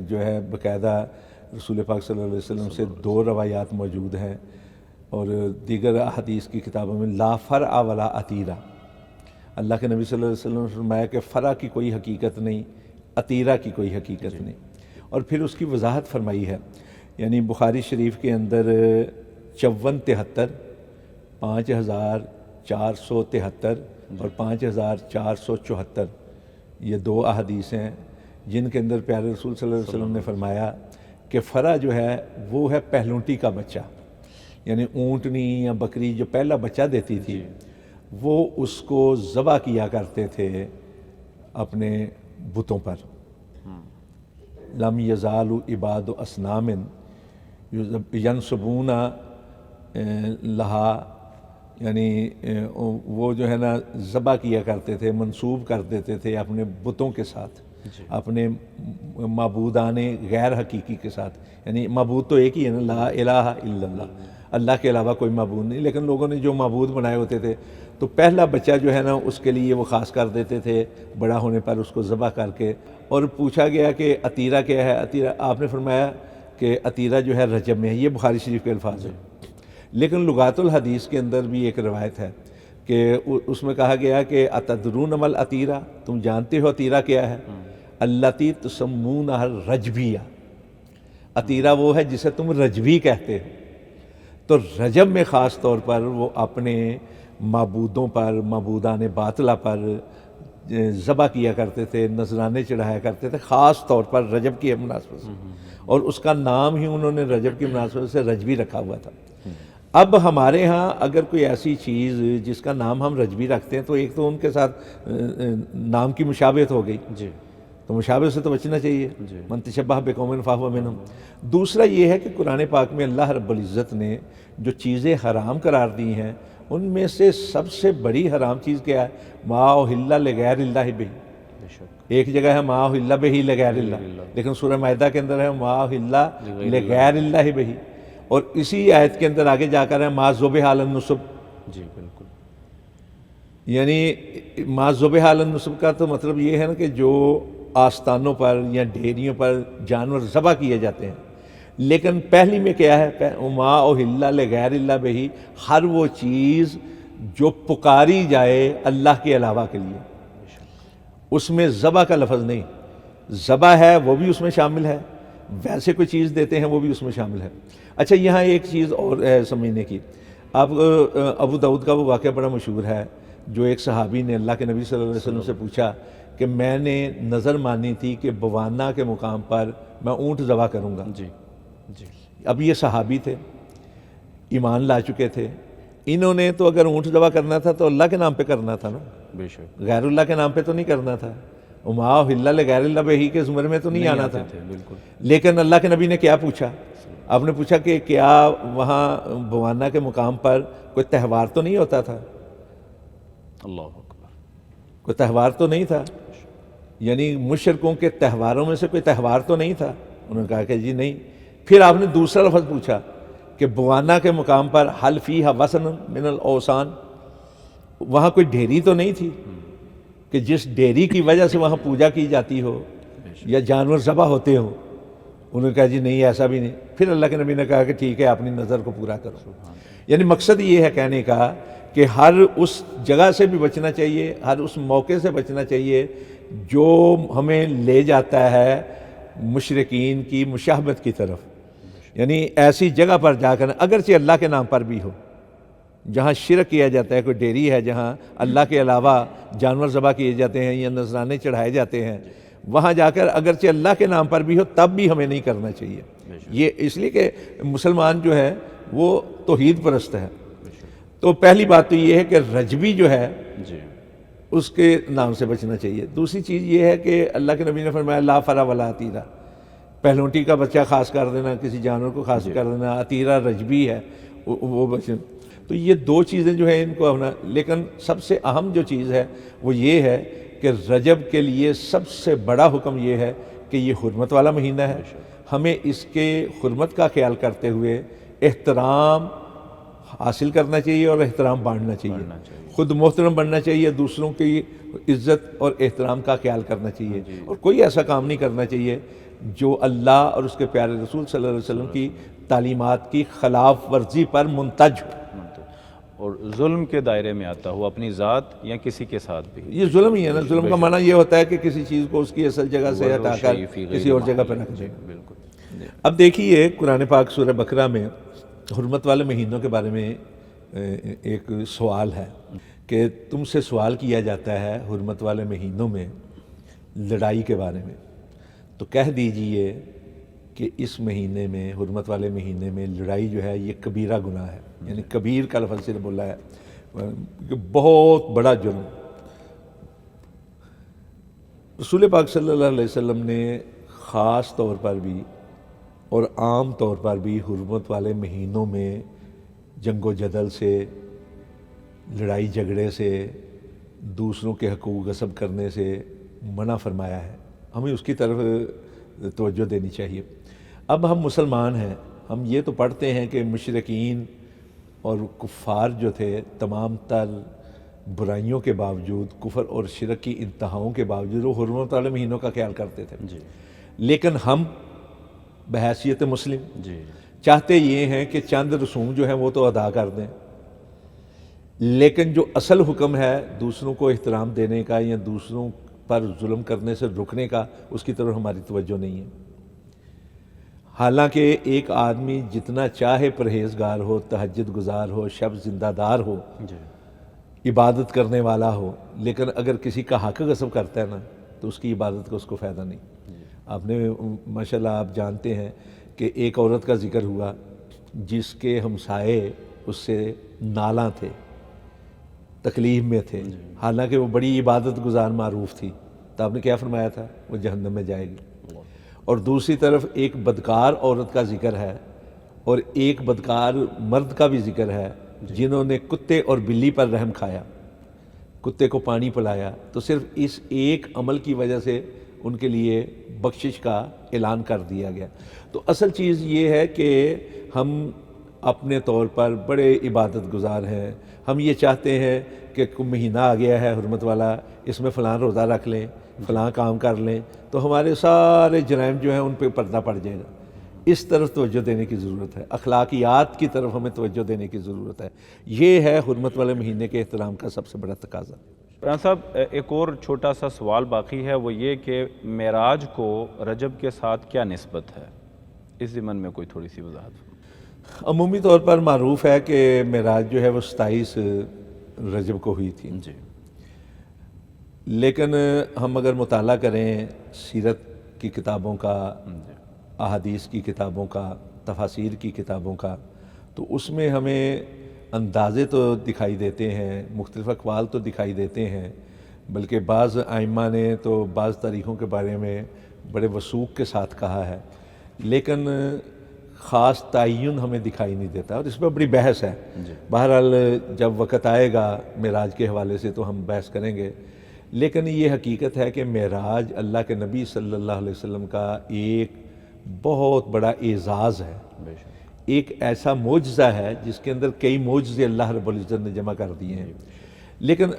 جو ہے باقاعدہ رسول پاک صلی اللہ علیہ وسلم سے 2 روایات موجود ہیں، اور دیگر احادیث کی کتابوں میں لا فرع ولا عتیرہ، اللہ کے نبی صلی اللہ علیہ وسلم نے فرمایا کہ فرع کی کوئی حقیقت نہیں، عتیرہ کی کوئی حقیقت نہیں، اور پھر اس کی وضاحت فرمائی ہے۔ یعنی بخاری شریف کے اندر 5473 5473 اور 5474 یہ 2 احادیث ہیں جن کے اندر پیارے رسول صلی اللہ علیہ وسلم نے فرمایا کہ فرع جو ہے وہ ہے پہلونٹی کا بچہ، یعنی اونٹنی یا بکری جو پہلا بچہ دیتی تھی وہ اس کو ذبح کیا کرتے تھے اپنے بتوں پر۔ لم یزال عباد اصنام ینصبون لہا، یعنی وہ جو ہے نا ذبح کیا کرتے تھے، منسوب کر دیتے تھے اپنے بتوں کے ساتھ، اپنے معبودان غیر حقیقی کے ساتھ، یعنی معبود تو ایک ہی ہے نا، لا الہ الا اللہ، اللہ کے علاوہ کوئی معبود نہیں، لیکن لوگوں نے جو معبود بنائے ہوتے تھے تو پہلا بچہ جو ہے نا اس کے لیے وہ خاص کر دیتے تھے، بڑا ہونے پر اس کو ذبح کر کے۔ اور پوچھا گیا کہ عتیرہ کیا ہے؟ عتیرہ آپ نے فرمایا کہ عتیرہ جو ہے رجب میں ہے، یہ بخاری شریف کے الفاظ ہیں، لیکن لغات الحدیث کے اندر بھی ایک روایت ہے کہ اس میں کہا گیا کہ اتدرون ما العتیرہ، تم جانتے ہو عتیرہ کیا ہے؟ اللاتی تسمونہا الرجبیہ، عتیرہ وہ ہے جسے تم رجبی کہتے ہو۔ تو رجب میں خاص طور پر وہ اپنے معبودوں پر، معبودان باطلہ پر ذبح کیا کرتے تھے، نذرانے چڑھایا کرتے تھے، خاص طور پر رجب کی مناسبت سے، اور اس کا نام ہی انہوں نے رجب کی مناسبت سے رجبی رکھا ہوا تھا۔ اب ہمارے ہاں اگر کوئی ایسی چیز جس کا نام ہم رجبی رکھتے ہیں تو ایک تو ان کے ساتھ نام کی مشابہت ہو گئی، تو مشابہت سے تو بچنا چاہیے، من تشبہ بقوم فہو منہم۔ دوسرا یہ ہے کہ قرآن پاک میں اللہ رب العزت نے جو چیزیں حرام قرار دی ہیں ان میں سے سب سے بڑی حرام چیز کیا ہے؟ ما احل لغیر اللہ بہ۔ ایک جگہ ہے ما احل بہ لغیر اللہ، لیکن سورہ مائدہ کے اندر ہے ما احل لغیر اللہ بہ، اور اسی آیت کے اندر آگے جا کر ہے ما ذبح علی النصب۔ جی بالکل۔ یعنی ما ذبح علی النصب کا تو مطلب یہ ہے نا کہ جو آستانوں پر یا ڈھیریوں پر جانور ذبح کیے جاتے ہیں، لیکن پہلی میں کیا ہے، ما اہل لغیر اللہ بہ، ہر وہ چیز جو پکاری جائے اللہ کے علاوہ کے لیے، اس میں ذبح کا لفظ نہیں، ذبح ہے وہ بھی اس میں شامل ہے، ویسے کوئی چیز دیتے ہیں وہ بھی اس میں شامل ہے۔ اچھا یہاں ایک چیز اور ہے سمجھنے کی، آپ ابو داؤد کا وہ واقعہ بڑا مشہور ہے، جو ایک صحابی نے اللہ کے نبی صلی اللہ علیہ وسلم سے پوچھا کہ میں نے نظر مانی تھی کہ بوانا کے مقام پر میں اونٹ ذبح کروں گا۔ جی جی اب یہ صحابی تھے، ایمان لا چکے تھے، انہوں نے تو اگر اونٹ ذبح کرنا تھا تو اللہ کے نام پہ کرنا تھا نا، بے شک غیر اللہ کے نام پہ تو نہیں کرنا تھا، وما اہل لغیر اللہ بہ کے زمرے میں تو نہیں آنا تھا۔ بالکل لیکن اللہ کے نبی نے کیا پوچھا؟ آپ نے پوچھا کہ کیا وہاں بوانا کے مقام پر کوئی تہوار تو نہیں ہوتا تھا؟ اللہ اکبر، کوئی تہوار تو نہیں تھا، یعنی مشرکوں کے تہواروں میں سے کوئی تہوار تو نہیں تھا؟ انہوں نے کہا کہ جی نہیں۔ پھر آپ نے دوسرا لفظ پوچھا کہ بوانا کے مقام پر حل فیہا وثن من الاوثان، وہاں کوئی ڈھیری تو نہیں تھی کہ جس ڈھیری کی وجہ سے وہاں پوجا کی جاتی ہو یا جانور ذبح ہوتے ہوں؟ انہوں نے کہا جی نہیں ایسا بھی نہیں۔ پھر اللہ کے نبی نے کہا کہ ٹھیک ہے اپنی نظر کو پورا کرو۔ یعنی مقصد یہ ہے کہنے کا کہ ہر اس جگہ سے بھی بچنا چاہیے، ہر اس موقع سے بچنا چاہیے جو ہمیں لے جاتا ہے مشرکین کی مشابہت کی طرف، یعنی ایسی جگہ پر جا کر اگرچہ اللہ کے نام پر بھی ہو، جہاں شرک کیا جاتا ہے، کوئی ڈیری ہے جہاں اللہ کے علاوہ جانور ذبح کیے جاتے ہیں یا نذرانے چڑھائے جاتے ہیں، وہاں جا کر اگرچہ اللہ کے نام پر بھی ہو تب بھی ہمیں نہیں کرنا چاہیے۔ یہ اس لیے کہ مسلمان جو ہے وہ توحید پرست ہے۔ تو پہلی بات تو یہ ہے کہ رجبی جو ہے جی اس کے نام سے بچنا چاہیے۔ دوسری چیز یہ ہے کہ اللہ کے نبی نے فرمایا لا فرا ولا عتیرہ، پہلونٹی کا بچہ خاص کر دینا، کسی جانور کو خاص کر دینا، عتیرہ رجبی ہے وہ بچے۔ تو یہ دو چیزیں جو ہیں ان کو اپنا، لیکن سب سے اہم جو چیز ہے وہ یہ ہے کہ رجب کے لیے سب سے بڑا حکم یہ ہے کہ یہ حرمت والا مہینہ ہے، ہمیں اس کے حرمت کا خیال کرتے ہوئے احترام حاصل کرنا چاہیے اور احترام بانٹنا چاہیے، خود محترم بننا چاہیے، دوسروں کی عزت اور احترام کا خیال کرنا چاہیے، اور کوئی ایسا کام نہیں کرنا چاہیے جو اللہ اور اس کے پیارے رسول صلی اللہ علیہ وسلم کی تعلیمات کی خلاف ورزی پر منتج ہو۔ اور ظلم کے دائرے میں آتا ہو، اپنی ذات یا کسی کے ساتھ بھی، یہ ظلم ہی ہے نا۔ ظلم کا معنی یہ ہوتا ہے کہ کسی چیز کو اس کی اصل جگہ سے ہٹا کر کسی اور جگہ پر رکھ دیں۔ بالکل۔ اب دیکھیے قرآن پاک سورہ بقرہ میں حرمت والے مہینوں کے بارے میں ایک سوال ہے کہ تم سے سوال کیا جاتا ہے حرمت والے مہینوں میں لڑائی کے بارے میں، تو کہہ دیجئے کہ اس مہینے میں، حرمت والے مہینے میں لڑائی جو ہے یہ کبیرہ گناہ ہے، یعنی کبیر کا لفظ سے بولا ہے کہ بہت بڑا جرم۔ رسول پاک صلی اللہ علیہ وسلم نے خاص طور پر بھی اور عام طور پر بھی حرمت والے مہینوں میں جنگ و جدل سے، لڑائی جھگڑے سے، دوسروں کے حقوق غصب کرنے سے منع فرمایا ہے۔ ہمیں اس کی طرف توجہ دینی چاہیے۔ اب ہم مسلمان ہیں، ہم یہ تو پڑھتے ہیں کہ مشرکین اور کفار جو تھے تمام تر برائیوں کے باوجود، کفر اور شرک کی انتہاؤں کے باوجود وہ حرمت والے مہینوں کا خیال کرتے تھے، لیکن ہم بحیثیت مسلم چاہتے یہ ہیں کہ چند رسوم جو ہیں وہ تو ادا کر دیں، لیکن جو اصل حکم ہے دوسروں کو احترام دینے کا یا دوسروں پر ظلم کرنے سے رکنے کا، اس کی طرف ہماری توجہ نہیں ہے۔ حالانکہ ایک آدمی جتنا چاہے پرہیزگار ہو، تہجد گزار ہو، شب زندہ دار ہو، عبادت کرنے والا ہو، لیکن اگر کسی کا حق غصب کرتا ہے نا تو اس کی عبادت کا اس کو فائدہ نہیں۔ آپ نے ماشاءاللہ آپ جانتے ہیں کہ ایک عورت کا ذکر ہوا جس کے ہمسائے اس سے نالاں تھے، تکلیف میں تھے، حالانکہ وہ بڑی عبادت گزار معروف تھی، تو آپ نے کیا فرمایا تھا؟ وہ جہنم میں جائے گی۔ اور دوسری طرف ایک بدکار عورت کا ذکر ہے اور ایک بدکار مرد کا بھی ذکر ہے جنہوں نے کتے اور بلی پر رحم کھایا، کتے کو پانی پلایا، تو صرف اس ایک عمل کی وجہ سے ان کے لیے بخشش کا اعلان کر دیا گیا۔ تو اصل چیز یہ ہے کہ ہم اپنے طور پر بڑے عبادت گزار ہیں. ہم یہ چاہتے ہیں کہ کوئی مہینہ آ گیا ہے حرمت والا، اس میں فلاں روزہ رکھ لیں، فلاں کام کر لیں، تو ہمارے سارے جرائم جو ہیں ان پہ پردہ پڑ جائے گا. اس طرف توجہ دینے کی ضرورت ہے، اخلاقیات کی طرف ہمیں توجہ دینے کی ضرورت ہے. یہ ہے حرمت والے مہینے کے احترام کا سب سے بڑا تقاضا. رانا صاحب، ایک اور چھوٹا سا سوال باقی ہے، وہ یہ کہ معراج کو رجب کے ساتھ کیا نسبت ہے؟ اس ضمن میں کوئی تھوڑی سی وضاحت. عمومی طور پر معروف ہے کہ معراج جو ہے وہ 27 رجب کو ہوئی تھی. جی. لیکن ہم اگر مطالعہ کریں سیرت کی کتابوں کا، احادیث کی کتابوں کا، تفاسیر کی کتابوں کا، تو اس میں ہمیں اندازے تو دکھائی دیتے ہیں، مختلف اقوال تو دکھائی دیتے ہیں، بلکہ بعض ائمہ نے تو بعض تاریخوں کے بارے میں بڑے وثوق کے ساتھ کہا ہے، لیکن خاص تعین ہمیں دکھائی نہیں دیتا، اور اس پہ بڑی بحث ہے. بہرحال جب وقت آئے گا معراج کے حوالے سے تو ہم بحث کریں گے. لیکن یہ حقیقت ہے کہ معراج اللہ کے نبی صلی اللہ علیہ وسلم کا ایک بہت بڑا اعزاز ہے، ایک ایسا معجزہ ہے جس کے اندر کئی معجزے اللہ رب العزت نے جمع کر دیے ہیں. لیکن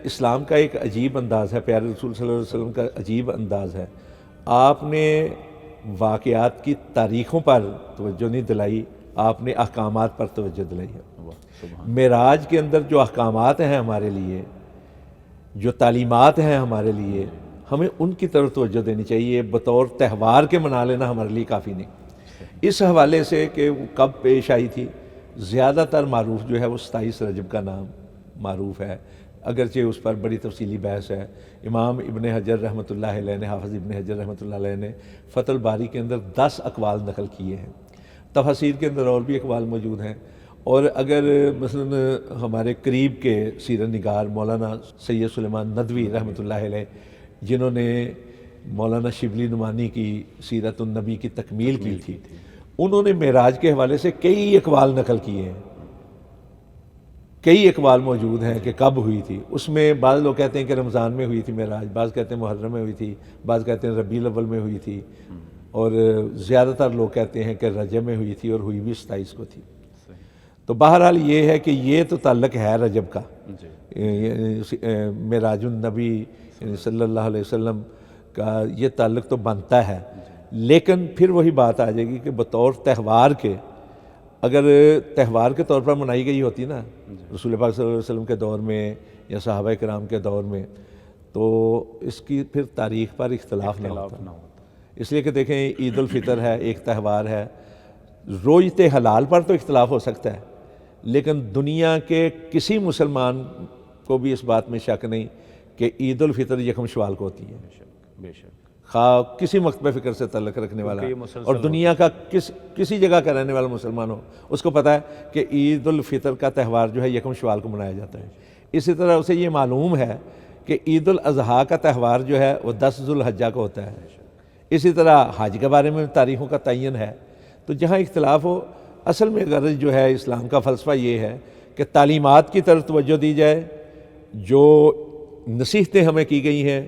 اسلام کا ایک عجیب انداز ہے، پیارے رسول صلی اللہ علیہ وسلم کا عجیب انداز ہے. آپ نے واقعات کی تاریخوں پر توجہ نہیں دلائی، آپ نے احکامات پر توجہ دلائی ہے. معراج کے اندر جو احکامات ہیں ہمارے لیے، جو تعلیمات ہیں ہمارے لیے، ہمیں ان کی طرف توجہ دینی چاہیے. بطور تہوار کے منا لینا ہمارے لیے کافی نہیں. اس حوالے سے کہ وہ کب پیش آئی تھی، زیادہ تر معروف جو ہے وہ 27 رجب کا نام معروف ہے، اگرچہ اس پر بڑی تفصیلی بحث ہے. امام ابن حجر رحمۃ اللہ علیہ نے، حافظ ابن حجر رحمۃ اللہ علیہ نے فتح الباری کے اندر 10 اقوال نقل کیے ہیں. تفاسیر کے اندر اور بھی اقوال موجود ہیں. اور اگر مثلا ہمارے قریب کے سیرت نگار مولانا سید سلیمان ندوی رحمۃ اللہ علیہ، جنہوں نے مولانا شبلی نعمانی کی سیرت النبی کی تکمیل کی تھی، انہوں نے معراج کے حوالے سے کئی اقوال نقل کیے ہیں. کئی اقوال موجود ہیں کہ کب ہوئی تھی. اس میں بعض لوگ کہتے ہیں کہ رمضان میں ہوئی تھی معراج، بعض کہتے ہیں محرم میں ہوئی تھی، بعض کہتے ہیں ربیع الاول میں ہوئی تھی، اور زیادہ تر لوگ کہتے ہیں کہ رجب میں ہوئی تھی اور ہوئی بھی 27 کو تھی. تو بہرحال یہ ہے کہ یہ تو تعلق ہے رجب کا، معراج النبی صلی اللہ علیہ وسلم کا یہ تعلق تو بنتا ہے. لیکن پھر وہی بات آ جائے گی کہ بطور تہوار کے، اگر تہوار کے طور پر منائی گئی ہوتی نا رسول پاک صلی اللہ علیہ وسلم کے دور میں یا صحابہ کرام کے دور میں، تو اس کی پھر تاریخ پر اختلاف نہ ہوتا. اس لیے کہ دیکھیں عید الفطر ہے، ایک تہوار ہے، روزت حلال پر تو اختلاف ہو سکتا ہے، لیکن دنیا کے کسی مسلمان کو بھی اس بات میں شک نہیں کہ عید الفطر یکم شوال کو ہوتی ہے. بے شک خواہ کسی مکتبہ فکر سے تعلق رکھنے والا اور دنیا کا کسی جگہ کا رہنے والا مسلمان ہو، اس کو پتہ ہے کہ عید الفطر کا تہوار جو ہے یکم شوال کو منایا جاتا ہے. اسی طرح اسے یہ معلوم ہے کہ عید الاضحیٰ کا تہوار جو ہے وہ 10 ذو الحجہ کو ہوتا ہے. اسی طرح حج کے بارے میں تاریخوں کا تعین ہے. تو جہاں اختلاف ہو، اصل میں غرض جو ہے اسلام کا فلسفہ یہ ہے کہ تعلیمات کی طرف توجہ دی جائے، جو نصیحتیں ہمیں کی گئی ہیں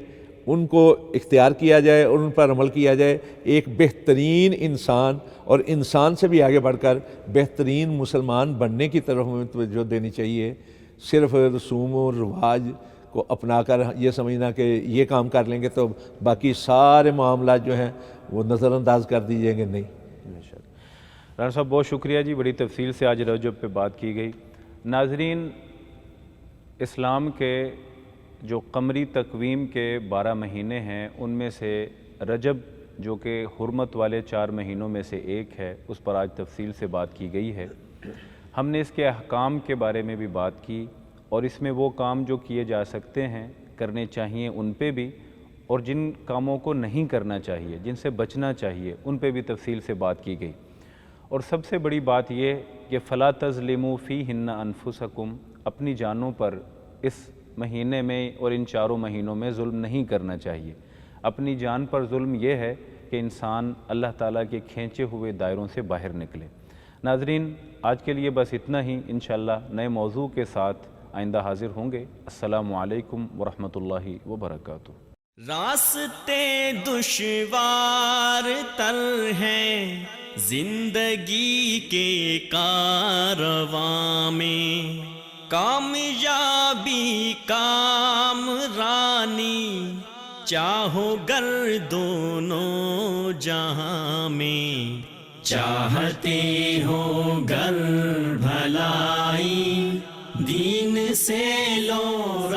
ان کو اختیار کیا جائے اور ان پر عمل کیا جائے. ایک بہترین انسان اور انسان سے بھی آگے بڑھ کر بہترین مسلمان بننے کی طرف ہمیں توجہ دینی چاہیے. صرف رسوم و رواج کو اپنا کر یہ سمجھنا کہ یہ کام کر لیں گے تو باقی سارے معاملات جو ہیں وہ نظر انداز کر دی جائیں گے، نہیں. رانا صاحب بہت شکریہ جی، بڑی تفصیل سے آج رجب پہ بات کی گئی. ناظرین، اسلام کے جو قمری تقویم کے 12 مہینے ہیں ان میں سے رجب جو کہ حرمت والے 4 مہینوں میں سے ایک ہے، اس پر آج تفصیل سے بات کی گئی ہے. ہم نے اس کے احکام کے بارے میں بھی بات کی، اور اس میں وہ کام جو کیے جا سکتے ہیں، کرنے چاہیے ان پہ بھی، اور جن کاموں کو نہیں کرنا چاہیے، جن سے بچنا چاہیے، ان پہ بھی تفصیل سے بات کی گئی. اور سب سے بڑی بات یہ کہ فلا تظلموا فیہن انفسکم، اپنی جانوں پر اس مہینے میں اور ان 4 مہینوں میں ظلم نہیں کرنا چاہیے. اپنی جان پر ظلم یہ ہے کہ انسان اللہ تعالیٰ کے کھینچے ہوئے دائروں سے باہر نکلے. ناظرین، آج کے لیے بس اتنا ہی. انشاءاللہ نئے موضوع کے ساتھ آئندہ حاضر ہوں گے. السلام علیکم ورحمۃ اللہ وبرکاتہ. راستے دشوار تر ہیں زندگی کے کارواں میں، کامیابی کامرانی چاہو گر دونوں جہاں میں، چاہتے ہو گر بھلائی دین سے لو